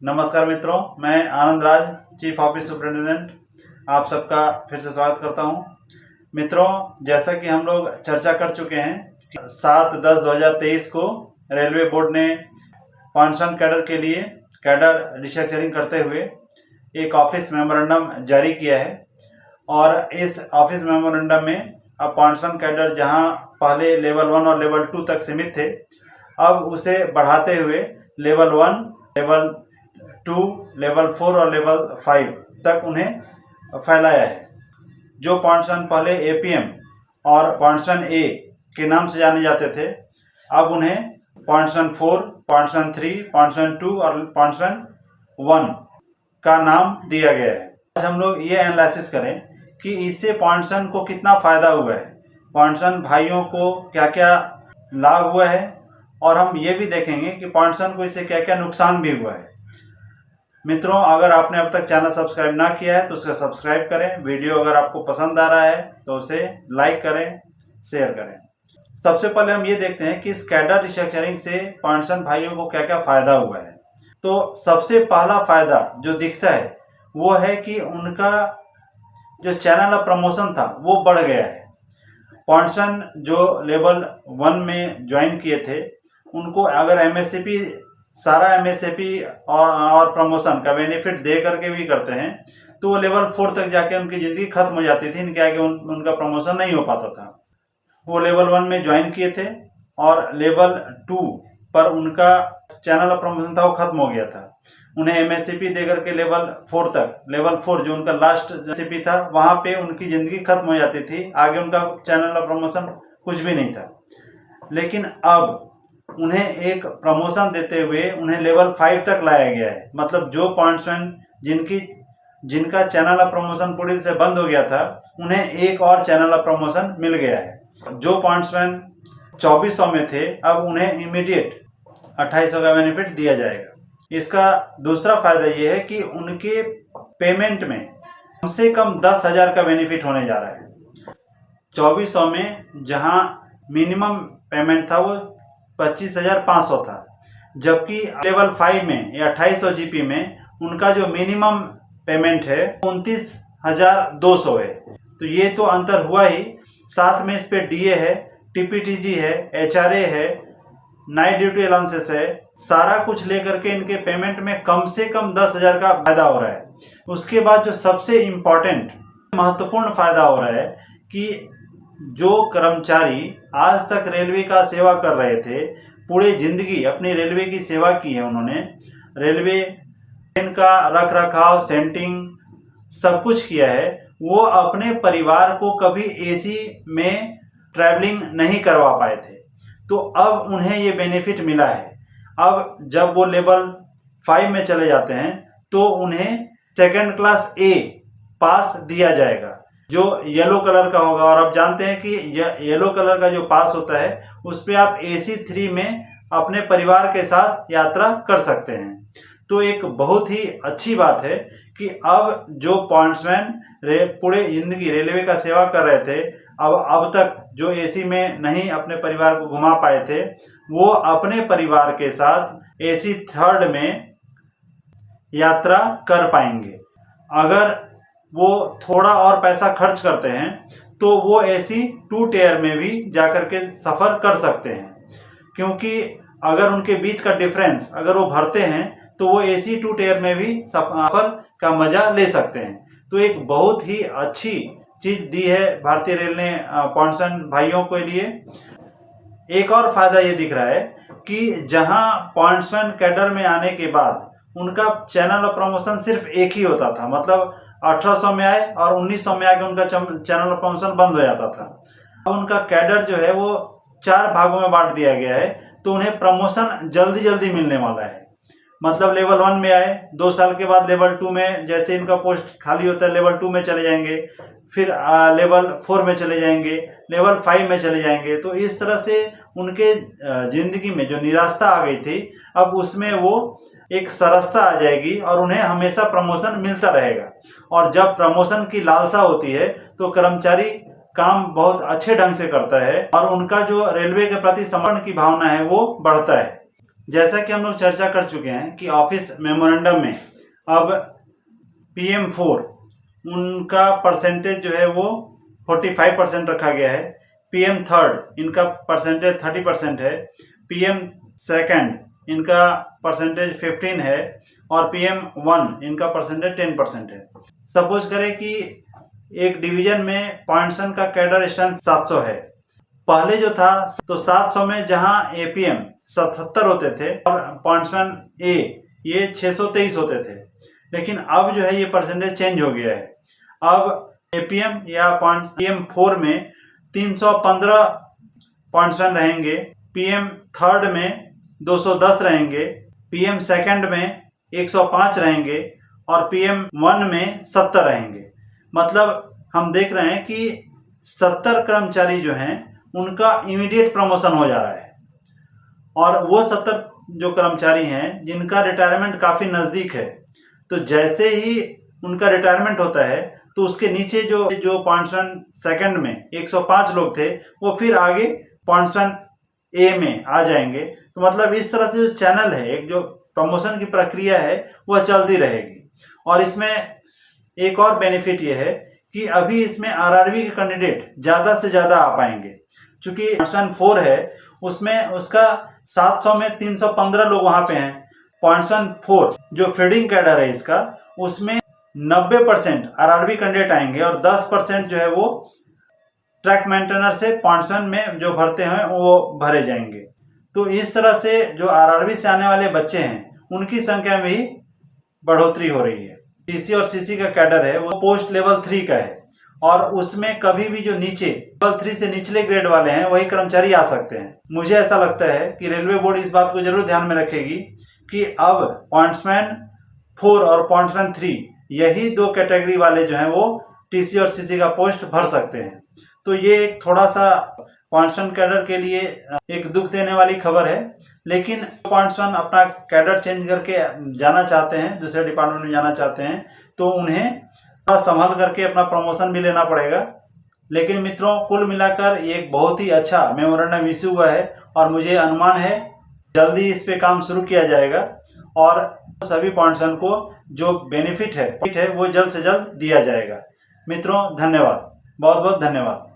नमस्कार मित्रों, मैं Anand Raj, chief office superintendent, आप सबका फिर से स्वागत करता हूं। मित्रों, जैसा कि हम लोग चर्चा कर चुके हैं कि 7/10/2023 को रेलवे बोर्ड ने पॉइंट्स कैडर के लिए कैडर रिस्ट्रक्चरिंग करते हुए एक ऑफिस मेमोरेंडम जारी किया है। और इस ऑफिस मेमोरेंडम में अब पॉइंट्स कैडर जहां पहले लेवल 1 और लेवल 2 तक सीमित थे, अब उसे बढ़ाते हुए लेवल 1, लेवल 2, लेवल 4 और लेवल 5 तक उन्हें फैलाया है। जो पॉइंट्स पहले एपीएम और पॉइंट्स ए के नाम से जाने जाते थे, अब उन्हें पॉइंट्स 4, पॉइंट्स 3, पॉइंट्स 2 और पॉइंट्स 1 का नाम दिया गया है। आज हम लोग ये एनालिसिस करें कि इससे पॉइंट्स को कितना फ़ायदा हुआ है, पॉइंट्स भाइयों को क्या क्या लाभ हुआ है, और हम ये भी देखेंगे कि पॉइंट्स को इससे क्या क्या नुकसान भी हुआ है। मित्रों, अगर आपने अब तक चैनल सब्सक्राइब ना किया है तो उसका सब्सक्राइब करें। वीडियो अगर आपको पसंद आ रहा है तो उसे लाइक करें, शेयर करें। सबसे पहले हम ये देखते हैं कि इस कैडर रिस्ट्रक्चरिंग से पॉइंट्स भाइयों को क्या क्या फ़ायदा हुआ है। तो सबसे पहला फ़ायदा जो दिखता है वो है कि उनका जो चैनल ऑफ प्रमोशन था वो बढ़ गया है। पॉइंट्स जो लेवल 1 में ज्वाइन किए थे, उनको अगर एमएससीपी सारा एमएसएपी और प्रमोशन का बेनिफिट दे करके भी करते हैं तो वो लेवल 4 तक जाके उनकी ज़िंदगी खत्म हो जाती थी। इनके आगे उनका प्रमोशन नहीं हो पाता था। वो लेवल 1 में ज्वाइन किए थे और लेवल 2 पर उनका चैनल ऑफ प्रमोशन था वो खत्म हो गया था। उन्हें एमएससीपी दे करके लेवल 4 तक, लेवल 4 जो उनका लास्ट एमएससीपी था, वहाँ पे उनकी ज़िंदगी खत्म हो जाती थी। आगे उनका चैनल ऑफ प्रमोशन कुछ भी नहीं था। लेकिन अब उन्हें एक प्रमोशन देते हुए उन्हें लेवल 5 तक लाया गया है। मतलब जो पॉइंट्समैन जिनका चैनल ऑफ प्रमोशन पूरी से बंद हो गया था, उन्हें एक और चैनल ऑफ प्रमोशन मिल गया है। जो पॉइंट्समैन 2400 में थे, अब उन्हें इमीडिएट 2800 का बेनिफिट दिया जाएगा। इसका दूसरा फायदा ये है कि उनके पेमेंट में कम से कम 10,000 का बेनिफिट होने जा रहा है। 2400 में जहां मिनिमम पेमेंट था वो 25,500 था, जबकि लेवल 5 में या 2800 जीपी में उनका जो मिनिमम पेमेंट है 29,200 है। तो ये तो अंतर हुआ ही। साथ में इस पे डीए है, टीपीटीजी है, एचआरए है, नाइट ड्यूटी अलाउंसेस है, सारा कुछ लेकर के इनके पेमेंट में कम से कम 10,000 का फायदा हो रहा है। उसके बाद जो सबसे इम्पोर्टेंट महत्वपूर्ण फायदा हो रहा है कि जो कर्मचारी आज तक रेलवे का सेवा कर रहे थे, पूरे जिंदगी अपनी रेलवे की सेवा की है उन्होंने, रेलवे ट्रेन का रख रखाव, सेंटिंग सब कुछ किया है, वो अपने परिवार को कभी एसी में ट्रैवलिंग नहीं करवा पाए थे। तो अब उन्हें ये बेनिफिट मिला है। अब जब वो लेवल 5 में चले जाते हैं तो उन्हें सेकंड क्लास ए पास दिया जाएगा, जो येलो कलर का होगा। और आप जानते हैं कि येलो कलर का जो पास होता है उस पर आप AC 3 में अपने परिवार के साथ यात्रा कर सकते हैं। तो एक बहुत ही अच्छी बात है कि अब जो पॉइंट्समैन पूरे जिंदगी रेलवे का सेवा कर रहे थे, अब तक जो AC में नहीं अपने परिवार को घुमा पाए थे, वो अपने परिवार के साथ AC 3 में यात्रा कर पाएंगे। अगर वो थोड़ा और पैसा खर्च करते हैं तो वो AC 2 टियर में भी जाकर के सफ़र कर सकते हैं, क्योंकि अगर उनके बीच का डिफरेंस अगर वो भरते हैं तो वो AC 2 टियर में भी सफ़र का मज़ा ले सकते हैं। तो एक बहुत ही अच्छी चीज़ दी है भारतीय रेल ने पॉइंट्समैन भाइयों के लिए। एक और फायदा ये दिख रहा है कि जहां पॉइंट्समैन कैडर में आने के बाद उनका चैनल ऑफ प्रमोशन सिर्फ एक ही होता था, मतलब 1800 में आए और 1900 में आके उनका चैनल ऑफ प्रमोशन बंद हो जाता था। अब उनका कैडर जो है वो 4 भागों में बांट दिया गया है, तो उन्हें प्रमोशन जल्दी जल्दी मिलने वाला है। मतलब लेवल 1 में आए, 2 साल के बाद लेवल 2 में जैसे इनका पोस्ट खाली होता है लेवल 2 में चले जाएंगे, फिर लेवल 4 में चले जाएंगे, लेवल 5 में चले जाएंगे। तो इस तरह से उनके ज़िंदगी में जो निराशा आ गई थी, अब उसमें वो एक सरसता आ जाएगी और उन्हें हमेशा प्रमोशन मिलता रहेगा। और जब प्रमोशन की लालसा होती है तो कर्मचारी काम बहुत अच्छे ढंग से करता है और उनका जो रेलवे के प्रति समर्पण की भावना है वो बढ़ता है। जैसा कि हम लोग चर्चा कर चुके हैं कि ऑफिस मेमोरेंडम में अब PM4 उनका परसेंटेज जो है वो 45% रखा गया है। PM3 इनका परसेंटेज 30% है। PM2 इनका परसेंटेज 15 है और PM1 इनका परसेंटेज 10% है। सपोज करें कि एक डिवीजन में पॉइंट्सन का कैडर स्ट्रेंथ 700 है। पहले जो था तो 700 में जहां APM 77 होते थे और पॉइंट्सन A ये 623 होते थे, लेकिन अब जो है ये परसेंटेज चेंज हो गया है। अब APM या PM4 में 315 पॉइंट्सन रहेंगे, PM3 में 210 रहेंगे, PM2 में 105 रहेंगे और PM1 में 70 रहेंगे। मतलब हम देख रहे हैं कि 70 कर्मचारी जो हैं उनका इमीडिएट प्रमोशन हो जा रहा है और वो 70 जो कर्मचारी हैं जिनका रिटायरमेंट काफ़ी नज़दीक है, तो जैसे ही उनका रिटायरमेंट होता है तो उसके नीचे जो पॉइंट्सन सेकंड में 105 लोग थे वो फिर आगे पॉइंट्सन A में आ जाएंगे। तो मतलब इस तरह से जो चैनल है, एक जो प्रमोशन की प्रक्रिया है वह चलती रहेगी। और इसमें एक और बेनिफिट ये है कि अभी इसमें RRB के कैंडिडेट ज़्यादा से ज़्यादा आ पाएंगे। चूँकि पॉइंट्सन 4 है उसमें उसका 700 में 315 लोग वहाँ पे हैं। पॉइंट्सन 4 जो फीडिंग कैडर है इसका, उसमें 90% RRB कैंडिडेट आएंगे और 10% जो है वो ट्रैक मेंटेनर से पॉइंट्सन में जो भरते हैं वो भरे जाएंगे। तो इस तरह से जो RRB से आने वाले बच्चे हैं उनकी संख्या में भी बढ़ोतरी हो रही है। TC और CC का कैडर है वो पोस्ट लेवल 3 का है और उसमें कभी भी जो नीचे लेवल 3 से निचले ग्रेड वाले हैं वही कर्मचारी आ सकते हैं। मुझे ऐसा लगता है कि रेलवे बोर्ड इस बात को जरूर ध्यान में रखेगी कि अब पॉइंट्समैन 4 और पॉइंट्समैन 3 यही दो कैटेगरी वाले जो हैं वो TC और CC का पोस्ट भर सकते हैं। तो ये एक थोड़ा सा पॉइंट्सन कैडर के लिए एक दुख देने वाली खबर है, लेकिन पॉइंट्सन अपना कैडर चेंज करके जाना चाहते हैं, दूसरे डिपार्टमेंट में जाना चाहते हैं, तो उन्हें संभल करके अपना प्रमोशन भी लेना पड़ेगा। लेकिन मित्रों, कुल मिलाकर ये एक बहुत ही अच्छा मेमोरेंडम इश्यू हुआ है और मुझे अनुमान है जल्दी इस पे काम शुरू किया जाएगा और सभी पॉइंट्सन को जो बेनिफिट है वो जल्द से जल्द दिया जाएगा। मित्रों, धन्यवाद, बहुत बहुत धन्यवाद।